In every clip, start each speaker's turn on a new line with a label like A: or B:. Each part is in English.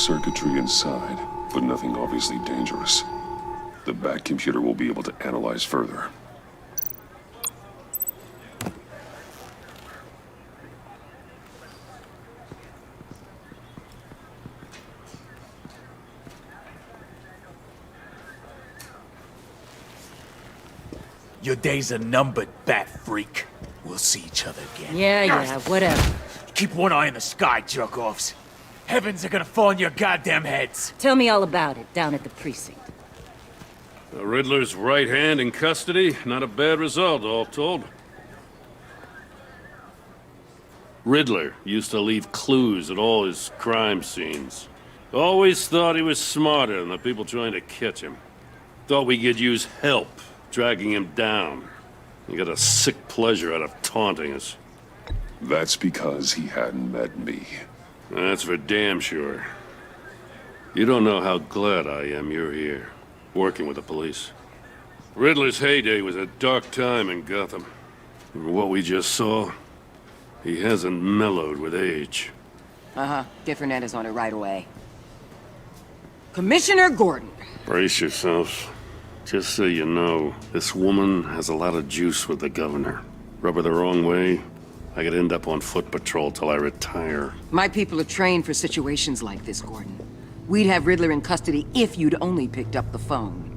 A: circuitry inside, but nothing obviously dangerous. The back computer will be able to analyze further.
B: Your days are numbered, bat freak. We'll see each other again.
C: Yeah, whatever.
B: Keep one eye in the sky, jerk-offs. Heavens are gonna fall on your goddamn heads.
C: Tell me all about it down at the precinct.
D: The Riddler's right hand in custody. Not a bad result, all told. Riddler used to leave clues at all his crime scenes. Always thought he was smarter than the people trying to catch him. Thought we could use help dragging him down. He got a sick pleasure out of taunting us.
A: That's because he hadn't met me.
D: That's for damn sure. You don't know how glad I am you're here, working with the police. Riddler's heyday was a dark time in Gotham. And what we just saw, he hasn't mellowed with age.
E: Get Fernandez on it right away. Commissioner Gordon.
D: Brace yourselves. Just so you know, this woman has a lot of juice with the governor. Rub her the wrong way, I could end up on foot patrol till I retire.
E: My people are trained for situations like this, Gordon. We'd have Riddler in custody if you'd only picked up the phone.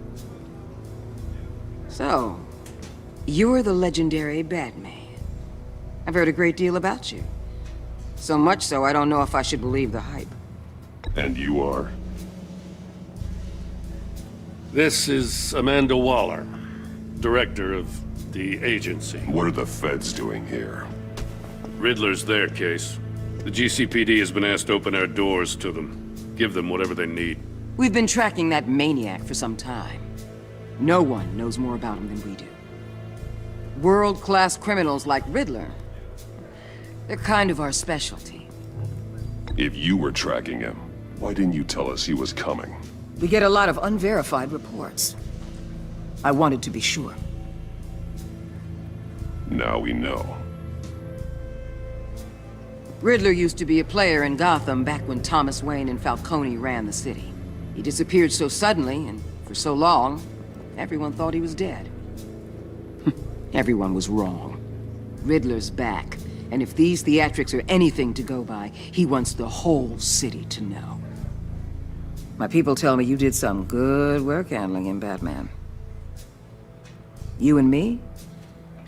E: So, you're the legendary Batman. I've heard a great deal about you. So much so, I don't know if I should believe the hype.
A: And you are?
D: This is Amanda Waller, director of the agency.
A: What are the feds doing here?
D: Riddler's their case. The GCPD has been asked to open our doors to them. Give them whatever they need.
E: We've been tracking that maniac for some time. No one knows more about him than we do. World-class criminals like Riddler, they're kind of our specialty.
A: If you were tracking him, why didn't you tell us he was coming?
E: We get a lot of unverified reports. I wanted to be sure.
A: Now we know.
E: Riddler used to be a player in Gotham back when Thomas Wayne and Falcone ran the city. He disappeared so suddenly and for so long, everyone thought he was dead. Everyone was wrong. Riddler's back, and if these theatrics are anything to go by, he wants the whole city to know. My people tell me you did some good work handling him, Batman. You and me?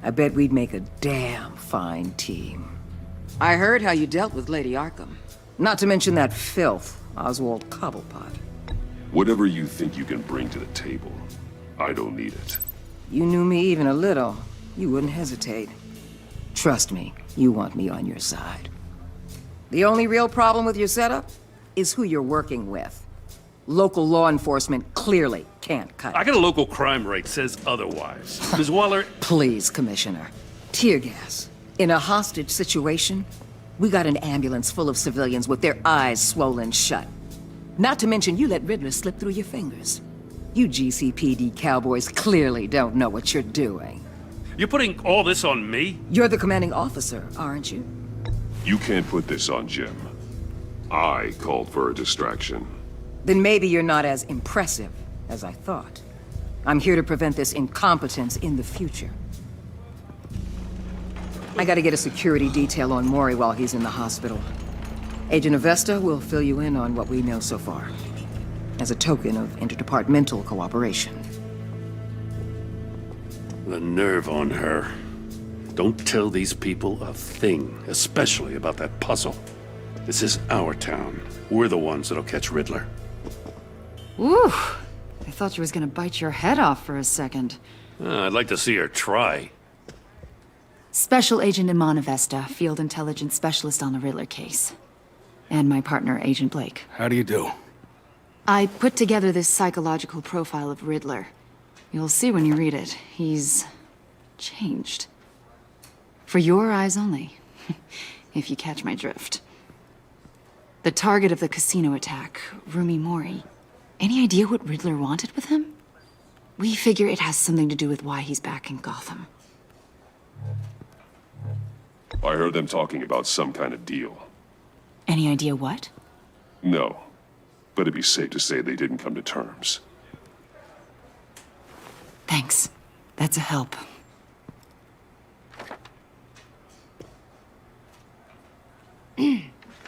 E: I bet we'd make a damn fine team. I heard how you dealt with Lady Arkham. Not to mention that filth, Oswald Cobblepot.
A: Whatever you think you can bring to the table, I don't need it.
E: You knew me even a little, you wouldn't hesitate. Trust me, you want me on your side. The only real problem with your setup is who you're working with. Local law enforcement clearly can't cut it.
D: I got a local crime rate says otherwise. Ms. Waller...
E: Please, Commissioner. Tear gas. In a hostage situation, we got an ambulance full of civilians with their eyes swollen shut. Not to mention you let Riddler slip through your fingers. You GCPD cowboys clearly don't know what you're doing.
D: You're putting all this on me?
E: You're the commanding officer, aren't you?
A: You can't put this on Jim. I called for a distraction.
E: Then maybe you're not as impressive as I thought. I'm here to prevent this incompetence in the future. I gotta get a security detail on Maury while he's in the hospital. Agent Avesta will fill you in on what we know so far, as a token of interdepartmental cooperation.
D: The nerve on her. Don't tell these people a thing, especially about that puzzle. This is our town. We're the ones that'll catch Riddler.
F: Ooh, I thought you was gonna bite your head off for a second.
D: I'd like to see her try.
F: Special Agent Iman Avesta, Field Intelligence Specialist on the Riddler case. And my partner, Agent Blake.
B: How do you do?
F: I put together this psychological profile of Riddler. You'll see when you read it. He's changed. For your eyes only, if you catch my drift. The target of the casino attack, Rumi Mori. Any idea what Riddler wanted with him? We figure it has something to do with why he's back in Gotham.
A: I heard them talking about some kind of deal.
F: Any idea what?
A: No. but it'd be safe to say they didn't come to terms.
F: Thanks. That's a help.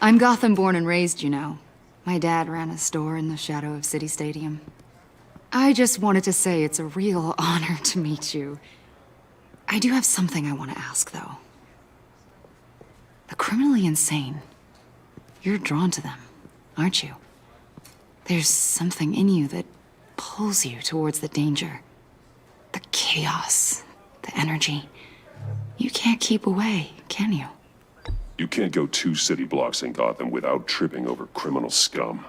F: I'm Gotham born and raised, you know. My dad ran a store in the shadow of City Stadium. I just wanted to say it's a real honor to meet you. I do have something I want to ask, though. The criminally insane. You're drawn to them, aren't you? There's something in you that pulls you towards the danger. The chaos, the energy. You can't keep away, can you?
A: You can't go 2 city blocks in Gotham without tripping over criminal scum.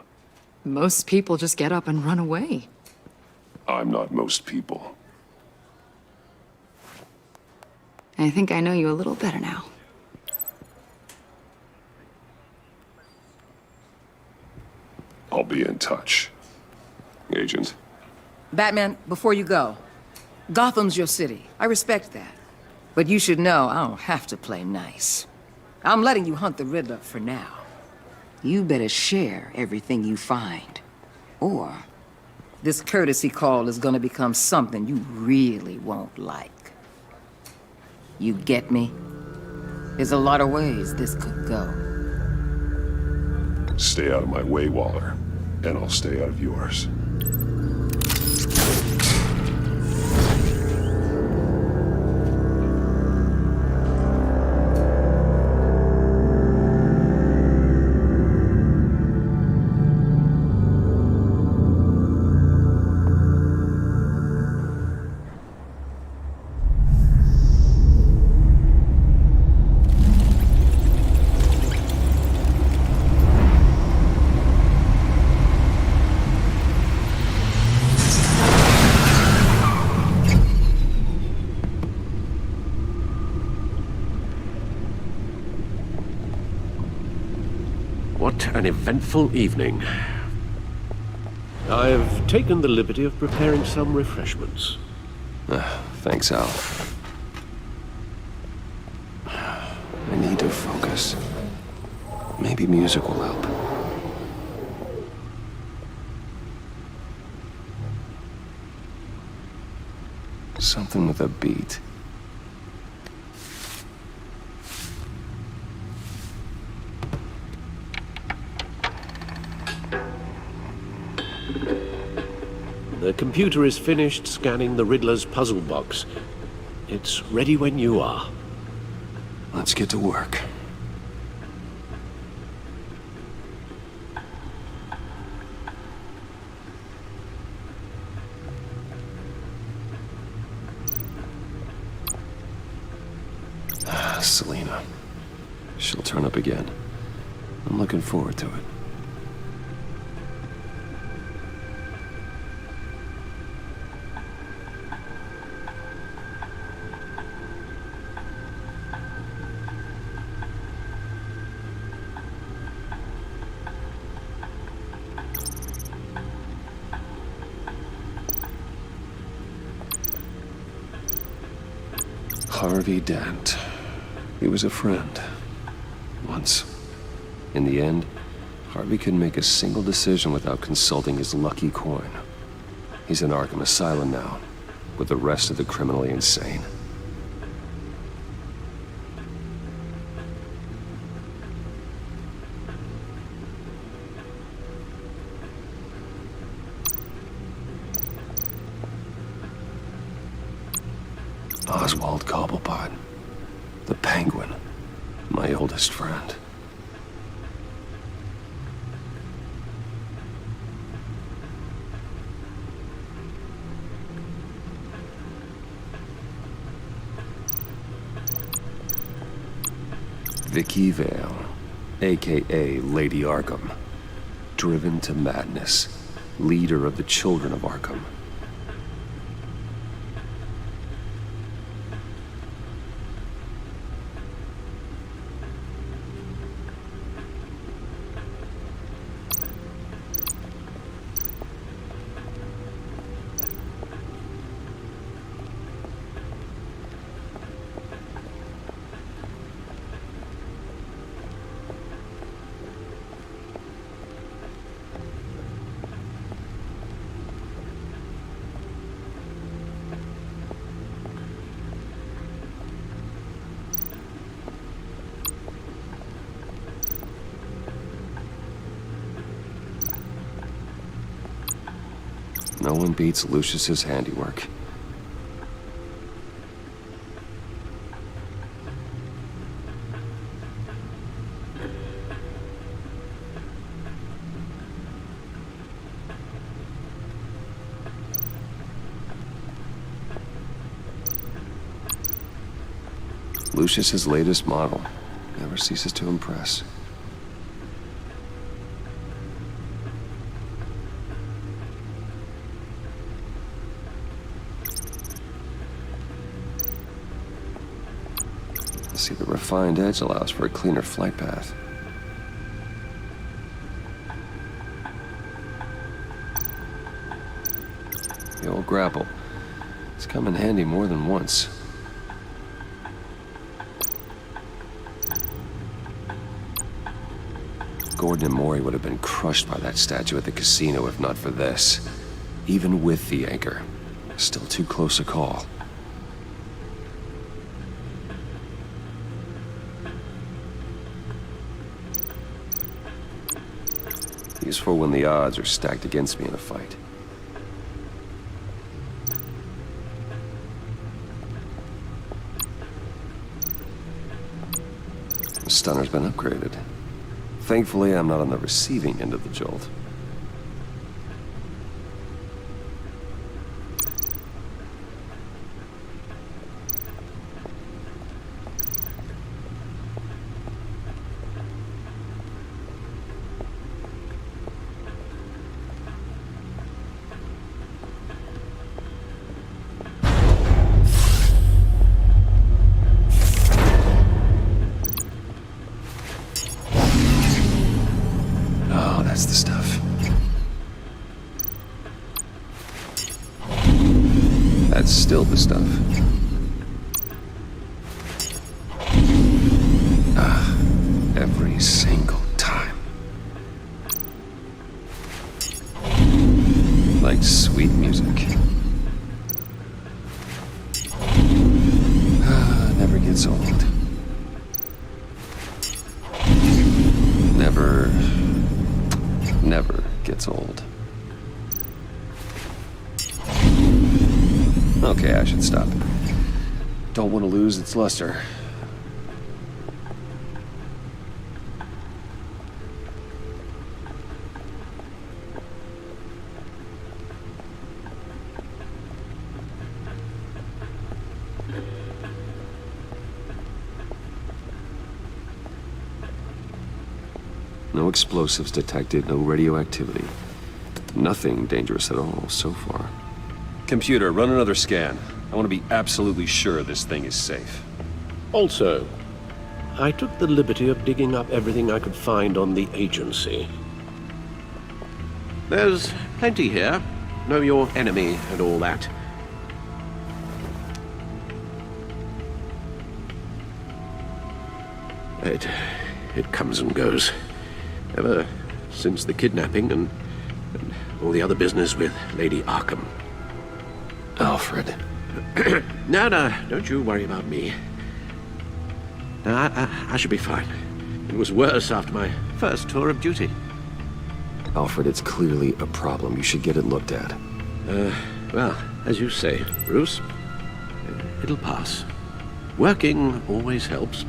F: Most people just get up and run away.
A: I'm not most people.
F: I think I know you a little better now.
A: I'll be in touch. Agent.
E: Batman, before you go, Gotham's your city. I respect that. But you should know I don't have to play nice. I'm letting you hunt the Riddler for now. You better share everything you find. Or this courtesy call is gonna become something you really won't like. You get me? There's a lot of ways this could go.
A: Stay out of my way, Waller. And I'll stay out of yours.
G: What an eventful evening. I've taken the liberty of preparing some refreshments.
H: Thanks, Al. I need to focus. Maybe music will help. Something with a beat.
G: The computer is finished scanning the Riddler's puzzle box. It's ready when you are.
H: Let's get to work. Selena. She'll turn up again. I'm looking forward to it. Harvey Dent. He was a friend. Once. In the end, Harvey couldn't make a single decision without consulting his lucky coin. He's in Arkham Asylum now, with the rest of the criminally insane. Oswald Cobblepot. The Penguin. My oldest friend. Vicky Vale, a.k.a. Lady Arkham. Driven to madness. Leader of the Children of Arkham. no one beats Lucius's handiwork. Lucius's latest model never ceases to impress. See, the refined edge allows for a cleaner flight path. The old grapple. It's come in handy more than once. Gordon and Maury would have been crushed by that statue at the casino if not for this. Even with the anchor, still too close a call. Useful when the odds are stacked against me in a fight. The stunner's been upgraded. Thankfully, I'm not on the receiving end of the jolt. That's the stuff. That's still the stuff. Every single time. Like sweet music. Never gets old. Never gets old. Okay, I should stop. Don't want to lose its luster. No explosives detected, no radioactivity. Nothing dangerous at all so far. Computer, run another scan. I want to be absolutely sure this thing is safe.
G: Also, I took the liberty of digging up everything I could find on the agency. There's plenty here. Know your enemy and all that. It comes and goes. Ever since the kidnapping and all the other business with Lady Arkham.
H: Alfred.
G: No, don't you worry about me. No, I should be fine. It was worse after my first tour of duty.
H: Alfred, it's clearly a problem. You should get it looked at.
G: Well, as you say, Bruce, it'll pass. Working always helps.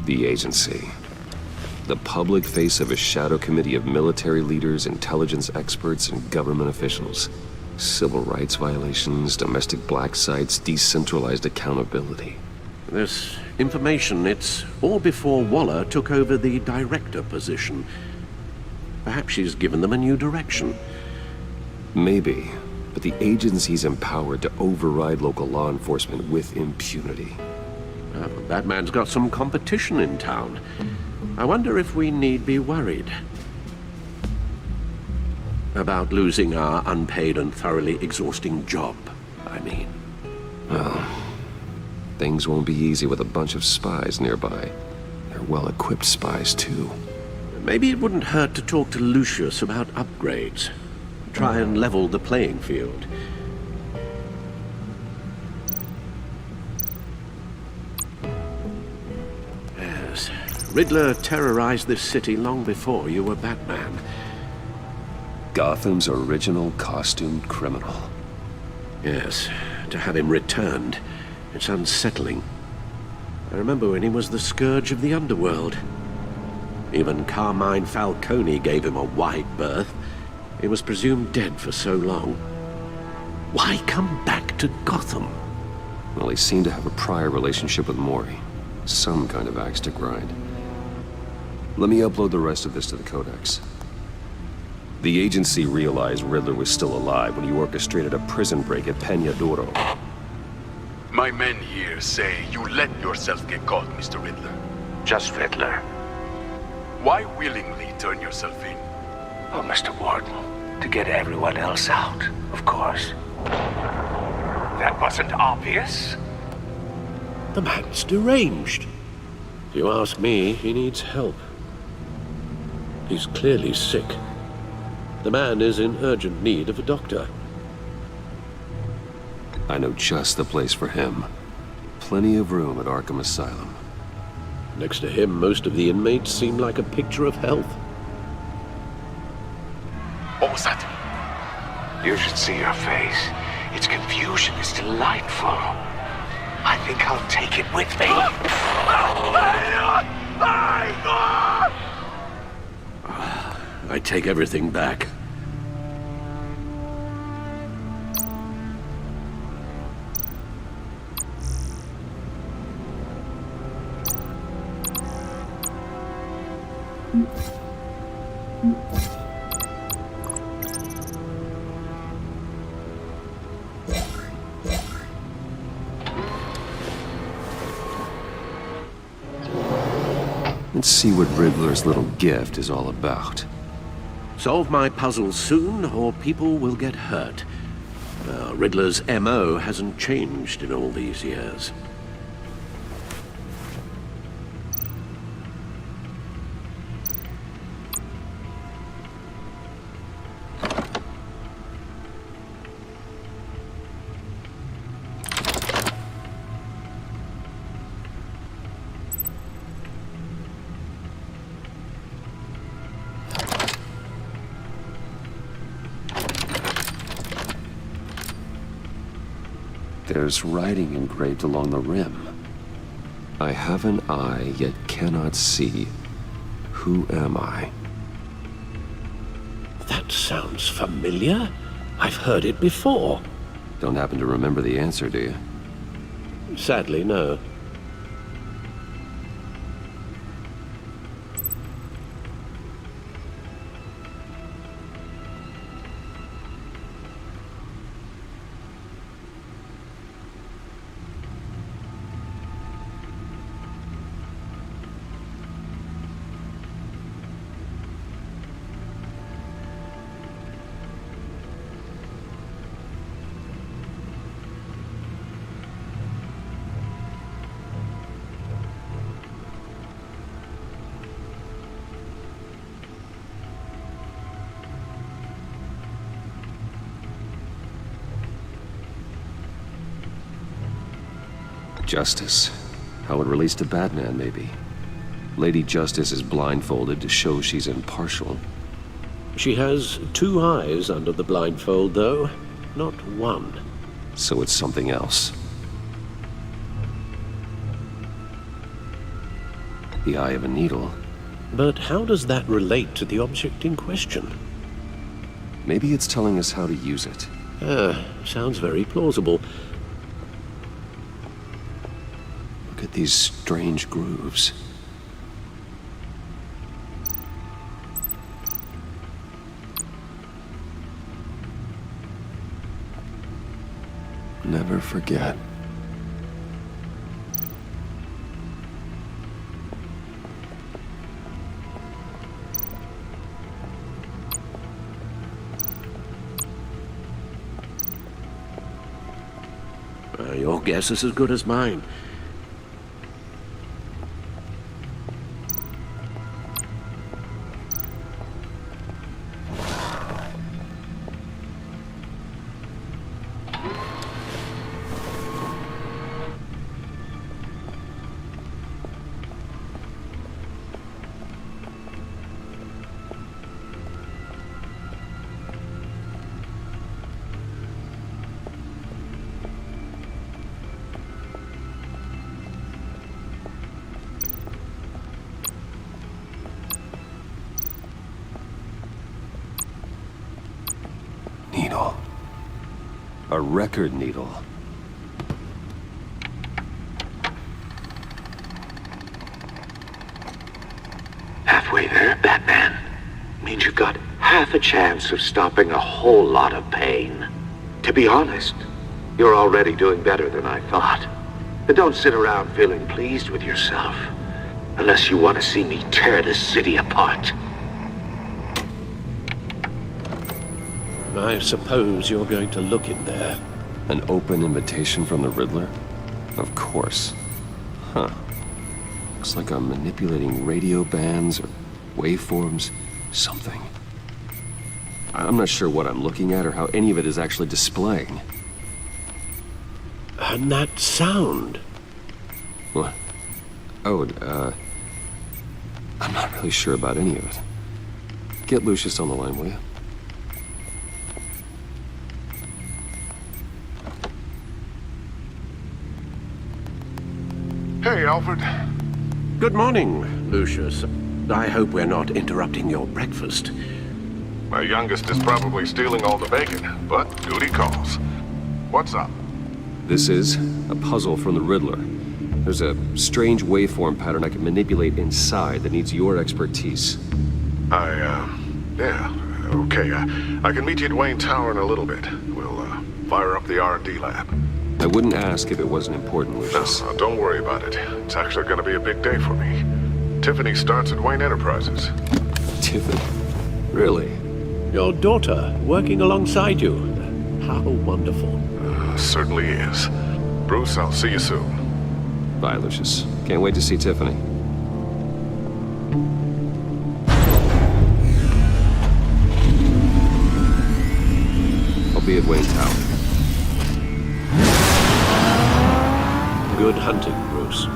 H: The agency. The public face of a shadow committee of military leaders, intelligence experts, and government officials. Civil rights violations, domestic black sites, decentralized accountability.
G: This information, it's all before Waller took over the director position. Perhaps she's given them a new direction.
H: Maybe, but the agency's empowered to override local law enforcement with impunity.
G: That man's got some competition in town. I wonder if we need be worried about losing our unpaid and thoroughly exhausting job, I mean.
H: Well, things won't be easy with a bunch of spies nearby. They're well-equipped spies, too.
G: Maybe it wouldn't hurt to talk to Lucius about upgrades. Try and level the playing field. Yes, Riddler terrorized this city long before you were Batman.
H: Gotham's original costumed criminal.
G: Yes, to have him returned, it's unsettling. I remember when he was the scourge of the underworld. Even Carmine Falcone gave him a wide berth. He was presumed dead for so long. Why come back to Gotham?
H: Well, he seemed to have a prior relationship with Mori. Some kind of axe to grind. Let me upload the rest of this to the Codex. The agency realized Riddler was still alive when he orchestrated a prison break at Peña Duro.
B: My men here say you let yourself get caught, Mr. Riddler.
I: Just Riddler.
B: Why willingly turn yourself in?
I: Oh, Mr. Warden, to get everyone else out, of course. That wasn't obvious?
G: The man's deranged. If you ask me, he needs help. He's clearly sick. The man is in urgent need of a doctor.
H: I know just the place for him. Plenty of room at Arkham Asylum.
G: Next to him, most of the inmates seem like a picture of health.
B: What was that?
I: You should see your face. Its confusion is delightful. I think I'll take it with me.
G: I take everything back.
H: Let's see what Riddler's little gift is all about.
G: Solve my puzzles soon, or people will get hurt. Riddler's MO hasn't changed in all these years.
H: There's writing engraved along the rim. I have an eye, yet cannot see. Who am I?
G: That sounds familiar. I've heard it before.
H: Don't happen to remember the answer, do you?
G: Sadly, no.
H: Justice. How it relates to Batman, maybe. Lady Justice is blindfolded to show she's impartial.
G: She has two eyes under the blindfold, though, not one.
H: So it's something else. The eye of a needle.
G: But how does that relate to the object in question?
H: Maybe it's telling us how to use it.
G: Sounds very plausible.
H: Look at these strange grooves. Never forget.
G: Your guess is as good as mine.
H: Needle. A record needle.
I: halfway there, Batman. Means you've got half a chance of stopping a whole lot of pain. To be honest, you're already doing better than I thought. But don't sit around feeling pleased with yourself. Unless you want to see me tear this city apart.
G: I suppose you're going to look in there.
H: An open invitation from the Riddler? Of course. Huh. Looks like I'm manipulating radio bands or waveforms, something. I'm not sure what I'm looking at or how any of it is actually displaying.
G: And that sound.
H: What? Oh, I'm not really sure about any of it. Get Lucius on the line, will you?
A: Hey, Alfred.
G: Good morning, Lucius. I hope we're not interrupting your breakfast.
A: My youngest is probably stealing all the bacon, but duty calls. What's up?
H: This is a puzzle from the Riddler. There's a strange waveform pattern I can manipulate inside that needs your expertise.
A: Yeah, okay. I can meet you at Wayne Tower in a little bit. We'll, fire up the R&D lab.
H: I wouldn't ask if it wasn't important, Lucius.
A: No, don't worry about it. It's actually gonna be a big day for me. Tiffany starts at Wayne Enterprises.
H: Tiffany? Really?
G: Your daughter working alongside you. How wonderful.
A: Certainly is. Bruce, I'll see you soon.
H: Bye, Lucius. Can't wait to see Tiffany. I'll be at Wayne Tower.
G: Good hunting, Bruce.